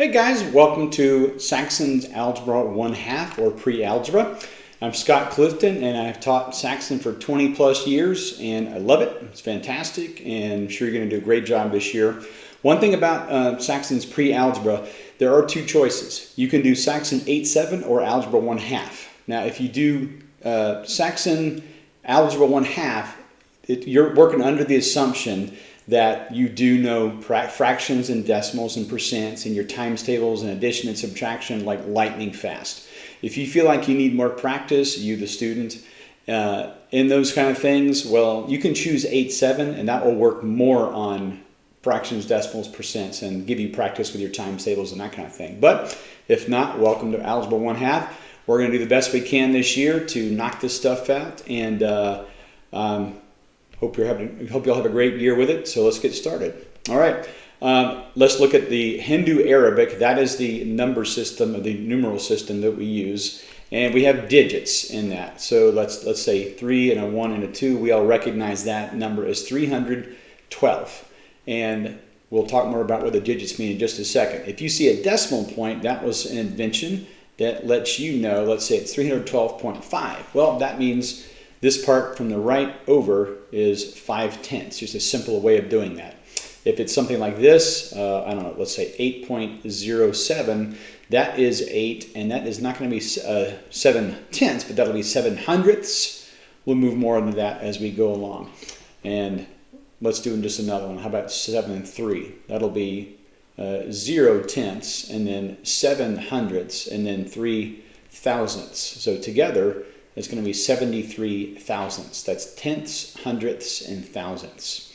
Hey guys, welcome to Saxon's Algebra 1/2 or Pre-Algebra. I'm Scott Clifton and I've taught Saxon for 20 plus years and I love it. It's fantastic and I'm sure you're going to do a great job this year. One thing about Saxon's Pre-Algebra, there are two choices. You can do Saxon 8-7 or Algebra 1/2. Now if you do Saxon Algebra 1/2, you're working under the assumption that you do know fractions and decimals and percents and your times tables and addition and subtraction like lightning fast. If you feel like you need more practice, you the student, in those kind of things, well, you can choose 8-7 and that will work more on fractions, decimals, percents and give you practice with your times tables and that kind of thing. But if not, welcome to Algebra 1/2. We're going to do the best we can this year to knock this stuff out and hope you'll have a great year with it. So let's get started. All right, let's look at the Hindu Arabic. That is the number system, the numeral system that we use, and we have digits in that. So let's say 3 and a 1 and a 2. We all recognize that number as 312, and we'll talk more about what the digits mean in just a second. If you see a decimal point, that was an invention that lets you know. Let's say it's 312.5. Well, that means this part from the right over is 5/10. Just a simple way of doing that. If it's something like this, I don't know, let's say 8.07, that is 8, and that is not going to be 7/10, but that'll be 7/100. We'll move more into that as we go along. And let's do just another one. How about 7 and 3? That'll be 0/10, and then 7/100, and then 3/1000. So together, it's going to be 73 thousandths. That's tenths, hundredths, and thousandths.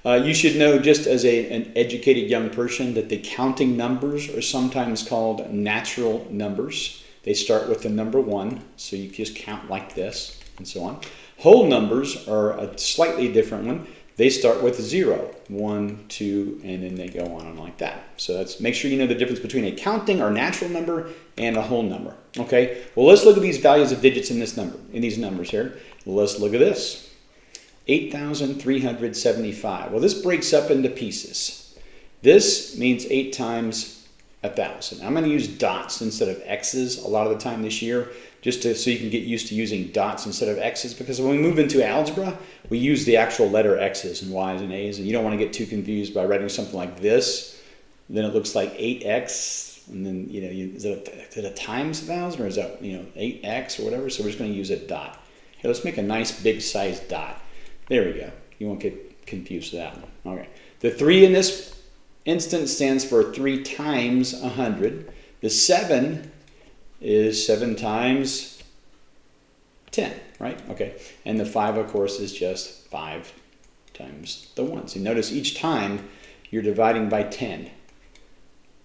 You should know, just as an educated young person, that the counting numbers are sometimes called natural numbers. They start with the number 1, so you just count like this, and so on. Whole numbers are a slightly different one. They start with 0, 1, 2, and then they go on and like that. So make sure you know the difference between a counting or natural number and a whole number. Okay, well, let's look at these values of digits in these numbers here. Let's look at this. 8,375. Well, this breaks up into pieces. This means 8 times 1,000. I'm going to use dots instead of X's a lot of the time this year, just so you can get used to using dots instead of X's, because when we move into algebra, we use the actual letter X's and Y's and A's, and you don't want to get too confused by writing something like this. Then it looks like 8x, and then, is it a times 1,000, or is that, 8x or whatever? So we're just going to use a dot. Here, let's make a nice big size dot. There we go. You won't get confused with that one. Okay. The 3 in this instance stands for 3 times 100. The 7 is 7 times 10, right? Okay. And the 5, of course, is just 5 times the 1. So notice each time you're dividing by 10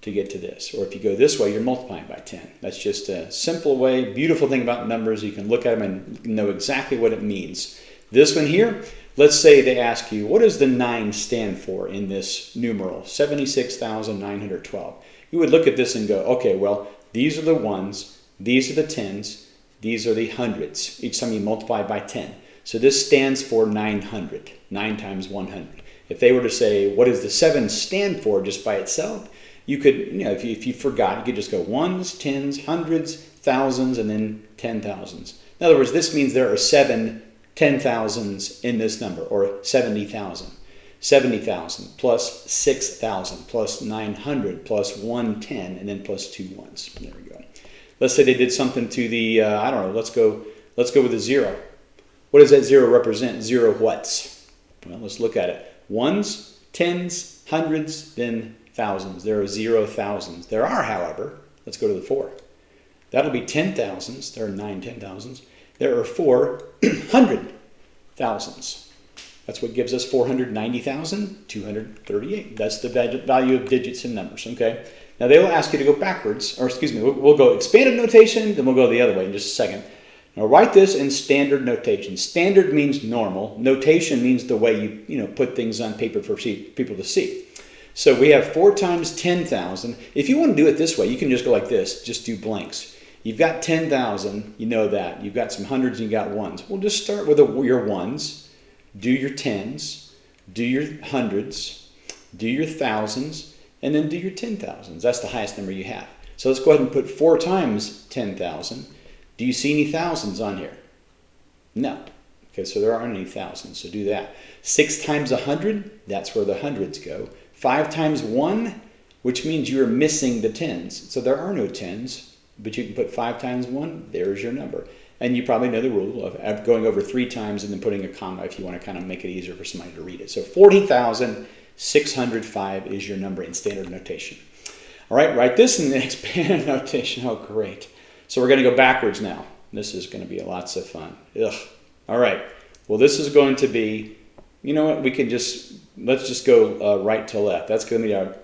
to get to this. Or if you go this way, you're multiplying by 10. That's just a simple way. Beautiful thing about numbers, you can look at them and know exactly what it means. This one here, let's say they ask you, what does the 9 stand for in this numeral? 76,912. You would look at this and go, okay, well, these are the 1s, these are the 10s, these are the hundreds. Each time you multiply by 10. So this stands for 900, 9 times 100. If they were to say, what does the 7 stand for just by itself? You could, if you forgot, you could just go 1s, 10s, hundreds, thousands, and then 10,000s. In other words, this means there are 7 10,000s in this number, or 70,000. 70,000 plus 6,000 plus 900 plus 110, and then plus 2 1s. There we go. Let's say they did something to the, I don't know, let's go with a 0. What does that 0 represent? 0 whats? Well, let's look at it. 1s, 10s, hundreds, then thousands. There are 0 thousands. There are, however, let's go to the 4. That'll be 10,000s. There are 9 10,000s. There are 4 hundred thousands. That's what gives us 490,238. That's the value of digits and numbers, okay? Now they will ask you to go backwards, or excuse me, we'll go expanded notation, then we'll go the other way in just a second. Now write this in standard notation. Standard means normal. Notation means the way you put things on paper for people to see. So we have 4 times 10,000. If you want to do it this way, you can just go like this, just do blanks. You've got 10,000, you know that. You've got some hundreds and you've got 1s. We'll just start with your 1s, do your 10s, do your hundreds, do your thousands, and then do your 10,000s. That's the highest number you have. So let's go ahead and put 4 times 10,000. Do you see any thousands on here? No. Okay, so there aren't any thousands, so do that. 6 times 100, that's where the hundreds go. 5 times 1, which means you are missing the tens. So there are no tens, but you can put 5 times 1, there's your number. And you probably know the rule of going over 3 times and then putting a comma if you want to kind of make it easier for somebody to read it. So 40,605 is your number in standard notation. All right, write this in the expanded notation. Oh, great. So we're going to go backwards now. This is going to be lots of fun. Ugh. All right. Well, this is going to be, you know what, let's just go right to left. That's going to be our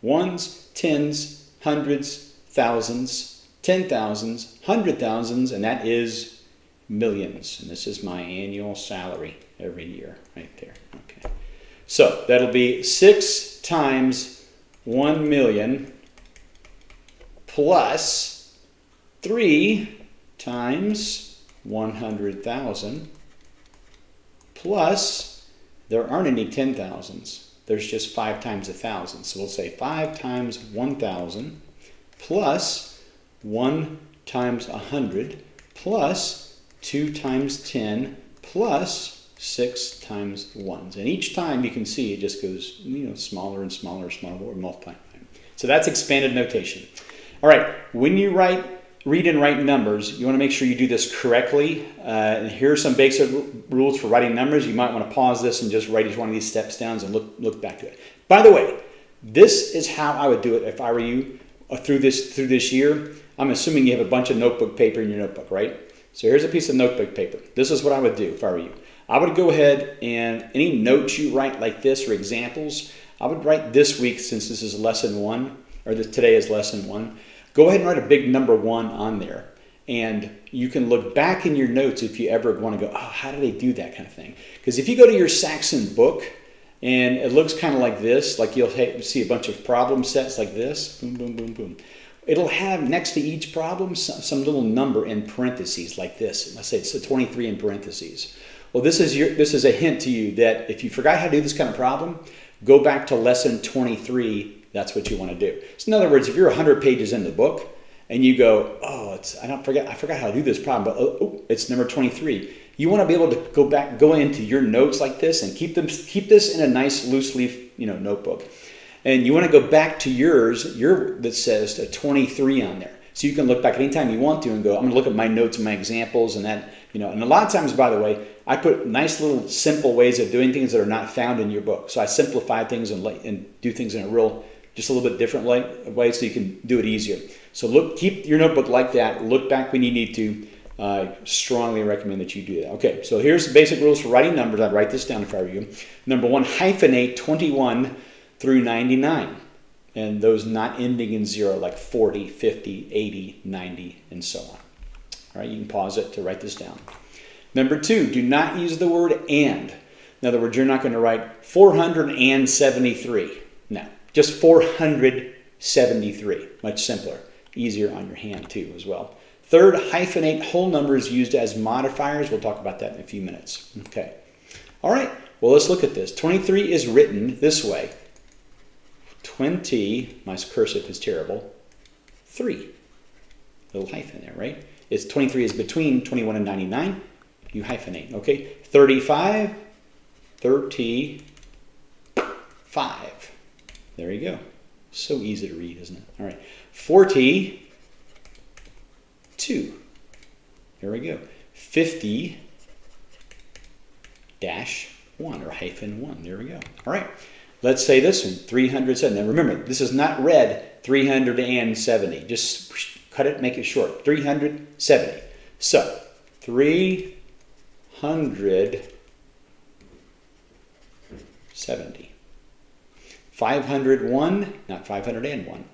ones, tens, hundreds, thousands, 10,000s, 100,000s, and that is millions. And this is my annual salary every year right there. Okay. So that'll be 6 times 1 million plus 3 times 100,000 plus, there aren't any 10,000s. There's just 5 times 1,000. So we'll say 5 times 1,000 plus 1 times 100 plus 2 times 10 plus 6 times 1s. And each time you can see it just goes smaller and smaller and smaller. We're multiplying. So that's expanded notation. All right, when you read and write numbers, you want to make sure you do this correctly. And here are some basic rules for writing numbers. You might want to pause this and just write each one of these steps down and look back to it. By the way, this is how I would do it if I were you through this year. I'm assuming you have a bunch of notebook paper in your notebook, right? So here's a piece of notebook paper. This is what I would do if I were you. I would go ahead and any notes you write like this or examples, I would write this week, since this is lesson 1, or today is lesson 1. Go ahead and write a big number 1 on there. And you can look back in your notes if you ever want to go, oh, how do they do that kind of thing? Because if you go to your Saxon book and it looks kind of like this, like you'll see a bunch of problem sets like this, boom, boom, boom, boom. It'll have next to each problem some little number in parentheses like this. Let's say it's a 23 in parentheses. Well, this is a hint to you that if you forgot how to do this kind of problem, go back to lesson 23. That's what you want to do. So in other words, if you're 100 pages in the book and you go, oh, I forgot how to do this problem, but it's number 23. You want to be able to go into your notes like this and keep this in a nice loose leaf, notebook. And you want to go back to yours that says a 23 on there. So you can look back anytime you want to and go, I'm going to look at my notes and my examples and that, and a lot of times, by the way, I put nice little simple ways of doing things that are not found in your book. So I simplify things and do things in just a little bit different way so you can do it easier. So keep your notebook like that. Look back when you need to. Strongly recommend that you do that. Okay, so here's the basic rules for writing numbers. I'd write this down if I were you. Number 1, hyphenate 21 through 99. And those not ending in 0, like 40, 50, 80, 90, and so on. All right, you can pause it to write this down. Number 2, do not use the word and. In other words, you're not going to write 473. No, just 473. Much simpler. Easier on your hand too as well. Third, hyphenate whole numbers used as modifiers. We'll talk about that in a few minutes. Okay. All right. Well, let's look at this. 23 is written this way. 20, my cursive is terrible, 3. Little hyphen there, right? 23 is between 21 and 99. You hyphenate, okay? 35, 35. There you go. So easy to read, isn't it? All right. 42. There we go. 50-1 or hyphen 1. There we go. All right. Let's say this one, 307. Now remember, this is not read 370. Just cut it, make it short. 370. So, 370. 501, not 501.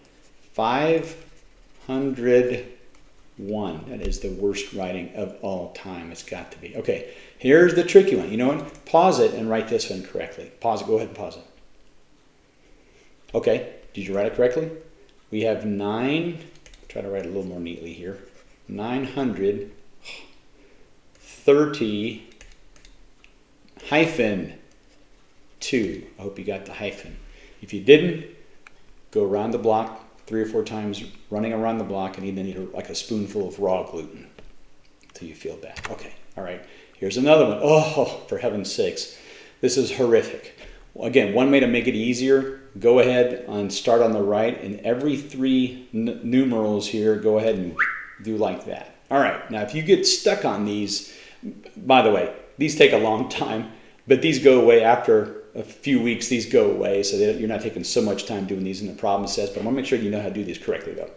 501. That is the worst writing of all time. It's got to be. Okay, here's the tricky one. You know what? Pause it and write this one correctly. Pause it. Go ahead and pause it. Okay, did you write it correctly? We have 9, try to write it a little more neatly here, 930 hyphen 2. I hope you got the hyphen. If you didn't, go around the block 3 or 4 times, running around the block, and you then need like a spoonful of raw gluten until you feel bad. Okay, all right. Here's another one. Oh, for heaven's sakes. This is horrific. Again, one way to make it easier, go ahead and start on the right, and every 3 numerals here, go ahead and do like that. All right, now if you get stuck on these, by the way, these take a long time, but these go away after a few weeks. These go away, so that you're not taking so much time doing these in the problem sets, but I want to make sure you know how to do these correctly, though.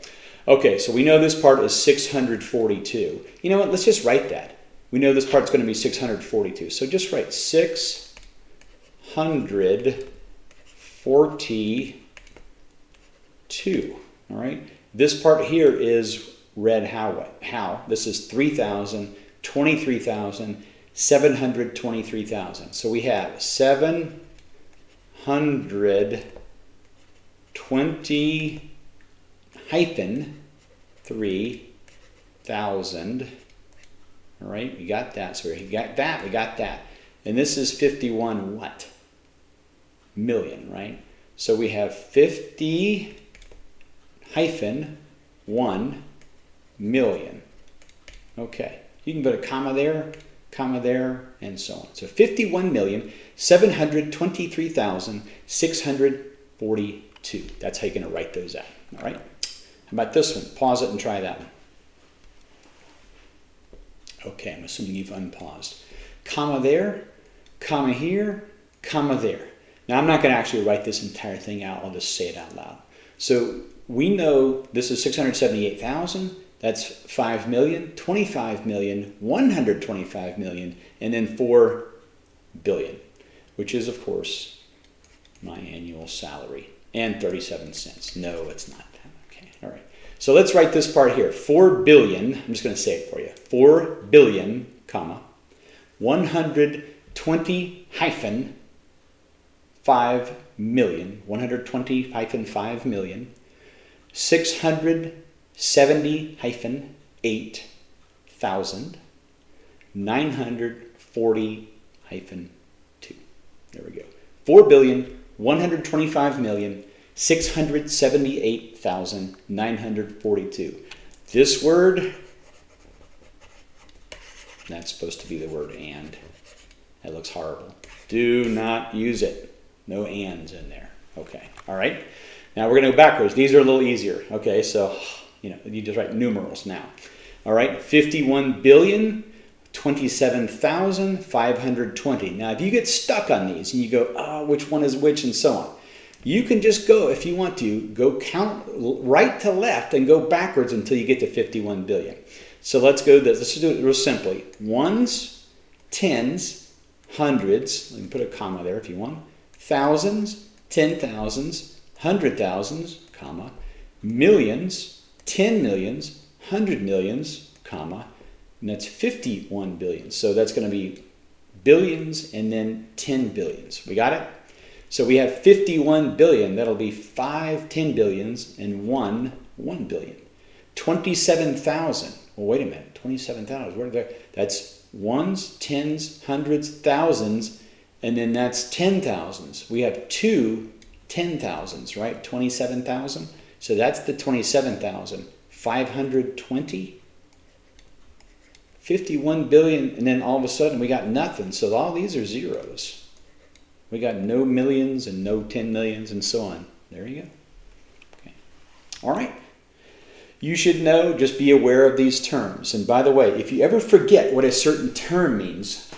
Okay, so we know this part is 642. You know what? Let's just write that. We know this part's going to be 642, so just write 642. All right? This part here is read how? This is 3,000, 23,000, 723,000. So we have 720 hyphen 3,000. All right, we got that. So we got that, we got that. And this is 51 what? Million, right? So we have 50 hyphen 1 million. Okay, you can put a comma there, and so on. So 51,723,642. That's how you're going to write those out. All right. How about this one? Pause it and try that one. Okay, I'm assuming you've unpaused. Comma there, comma here, comma there. Now I'm not going to actually write this entire thing out. I'll just say it out loud. So we know this is 678,000. That's 5 million, 25 million, 125 million, and then 4 billion, which is, of course, my annual salary, and 37 cents. No, it's not that. Okay, all right. So let's write this part here. 4 billion, I'm just going to say it for you. 4 billion, comma, 120 hyphen 5 million, 120 hyphen 5 million, 670 hyphen 8,000, 940 hyphen 2. There we go. 4 billion, 125 million, 678,942. This word, that's supposed to be the word and. That looks horrible. Do not use it. No ands in there. Okay, all right. Now we're going to go backwards. These are a little easier. Okay, so, you just write numerals now. All right, 51 billion, 27,520. Now, if you get stuck on these and you go, oh, which one is which and so on, you can just go, if you want to, go count right to left and go backwards until you get to 51 billion. So let's go this. Let's do it real simply. Ones, tens, hundreds, you can put a comma there if you want, thousands, 10,000s, 100,000s, comma, millions, 10 millions, 100 millions, comma, and that's 51 billion. So that's going to be billions and then 10 billions. We got it? So we have 51 billion. That'll be 5 10 billions and 1 billion. 27,000. Well, wait a minute. 27,000. Where are they? That's ones, tens, hundreds, thousands, and then that's 10,000s. We have 2 10,000s, right? 27,000. So that's the 27,000. 520. 51 billion, and then all of a sudden we got nothing. So all these are zeros. We got no millions and no 10 millions and so on. There you go. Okay. All right. You should know, just be aware of these terms. And by the way, if you ever forget what a certain term means,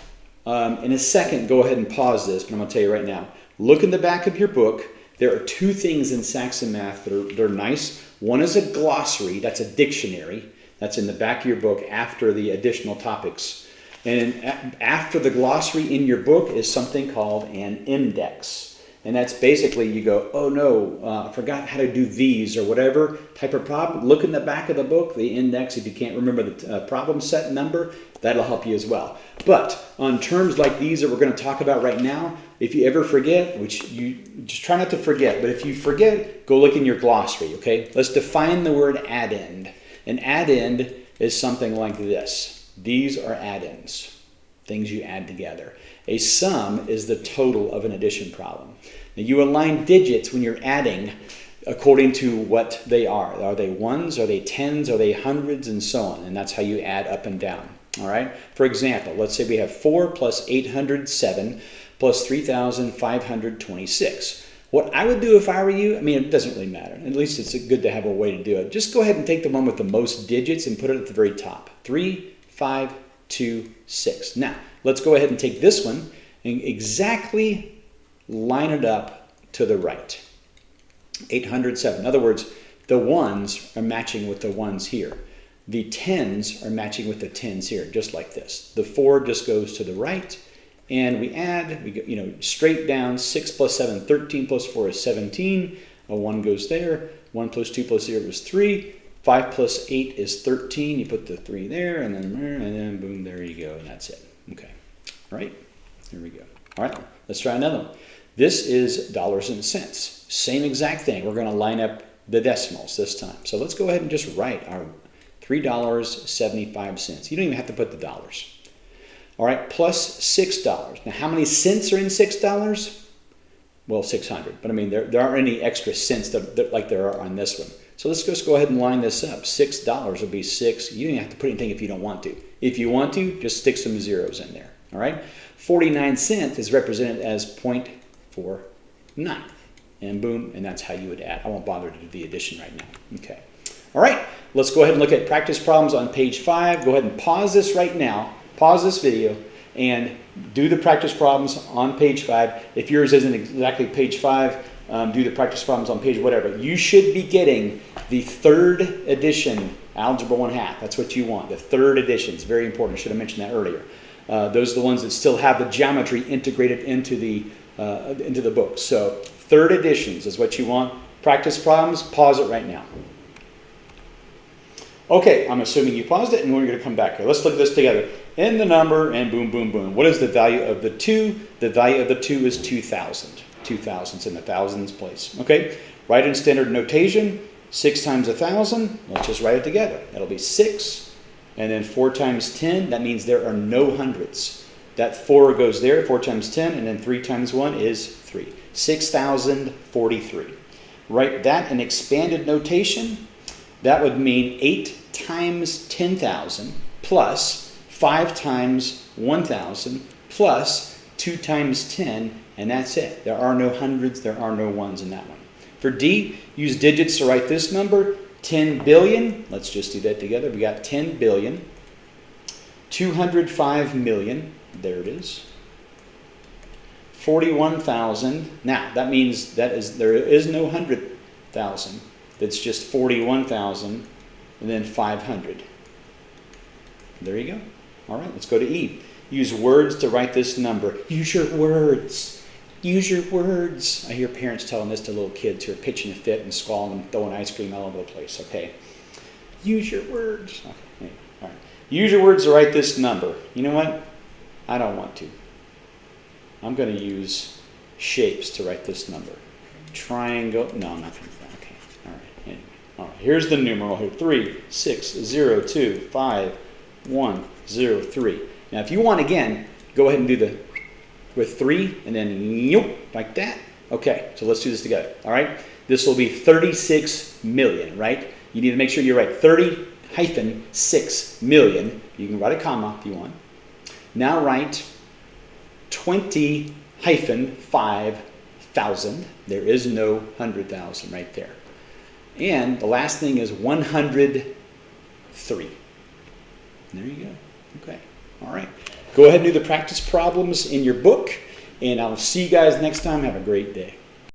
in a second, go ahead and pause this, but I'm going to tell you right now. Look in the back of your book. There are 2 things in Saxon math that are nice. One is a glossary. That's a dictionary. That's in the back of your book after the additional topics. And after the glossary in your book is something called an index. And that's basically you go, oh no, I forgot how to do these or whatever type of problem. Look in the back of the book, the index. If you can't remember the problem set number, that'll help you as well. But on terms like these that we're going to talk about right now, if you ever forget, which you just try not to forget, but if you forget, go look in your glossary, okay? Let's define the word addend. An addend is something like this. These are addends, things you add together. A sum is the total of an addition problem. Now you align digits when you're adding according to what they are. Are they ones? Are they tens? Are they hundreds? And so on. And that's how you add up and down. All right. For example, let's say we have 4 plus 807 plus 3,526. What I would do if I were you, I mean, it doesn't really matter. At least it's good to have a way to do it. Just go ahead and take the one with the most digits and put it at the very top. 3, 5, 2, 6. Now, let's go ahead and take this one and exactly line it up to the right. 807. In other words, the ones are matching with the ones here. The tens are matching with the tens here, just like this. The 4 just goes to the right, and we add, we go, straight down. 6 plus 7, 13 plus 4 is 17. A 1 goes there. 1 plus 2 plus 0 is 3. 5 plus 8 is 13. You put the 3 there, and then boom, there you go, and that's it. Okay, all right, here we go. All right, let's try another one. This is dollars and cents. Same exact thing. We're going to line up the decimals this time. So let's go ahead and just write our $3.75. You don't even have to put the dollars. All right, plus $6. Now, how many cents are in $6? Well, 600. But I mean, there aren't any extra cents that like there are on this one. So let's just go ahead and line this up. $6 will be 6. You don't even have to put anything if you don't want to. If you want to, just stick some zeros in there. All right. 49 cents is represented as 0.49. And boom, and that's how you would add. I won't bother to do the addition right now. Okay. All right. Let's go ahead and look at practice problems on page 5. Go ahead and pause this right now. Pause this video and do the practice problems on page 5. If yours isn't exactly page 5, do the practice problems on page whatever. You should be getting the 3rd edition Algebra 1/2. That's what you want. The 3rd edition. It's very important. I should have mentioned that earlier. Those are the ones that still have the geometry integrated into the book. So 3rd editions is what you want. Practice problems. Pause it right now. Okay, I'm assuming you paused it, and we're going to come back here. Let's look at this together. In the number, and boom, boom, boom. What is the value of the 2? The value of the 2 is 2,000. 2,000's in the thousands place. Okay, write in standard notation. 6 times 1,000. Let's just write it together. That'll be 6. And then 4 times 10. That means there are no hundreds. That 4 goes there, 4 times 10, and then 3 times 1 is 3. 6,043. Write that in expanded notation. That would mean 8 times 10,000 plus 5 times 1,000 plus 2 times 10, and that's it. There are no hundreds, there are no ones in that one. For D, use digits to write this number, 10 billion. Let's just do that together. We got 10 billion, 205 million, there it is, 41,000. Now, that means there is no 100,000. That's just 41,000 and then 500. There you go. All right, let's go to E. Use words to write this number. Use your words. Use your words. I hear parents telling this to little kids who are pitching a fit and squalling and throwing ice cream all over the place. Okay. Use your words. Okay. All right. Use your words to write this number. You know what? I don't want to. I'm going to use shapes to write this number. Triangle. No, I'm not going to do that. Okay. All right. Anyway. All right. Here's the numeral here. 3, 6, 0, 2, 5, 1, 0, 3. Now, if you want, again, go ahead and do with 3 and then like that. Okay, so let's do this together. All right, this will be 36 million, right? You need to make sure you write 30-6 million. You can write a comma if you want. Now write 20-5,000. There is no 100,000 right there. And the last thing is 103. There you go. Okay. All right. Go ahead and do the practice problems in your book, and I'll see you guys next time. Have a great day.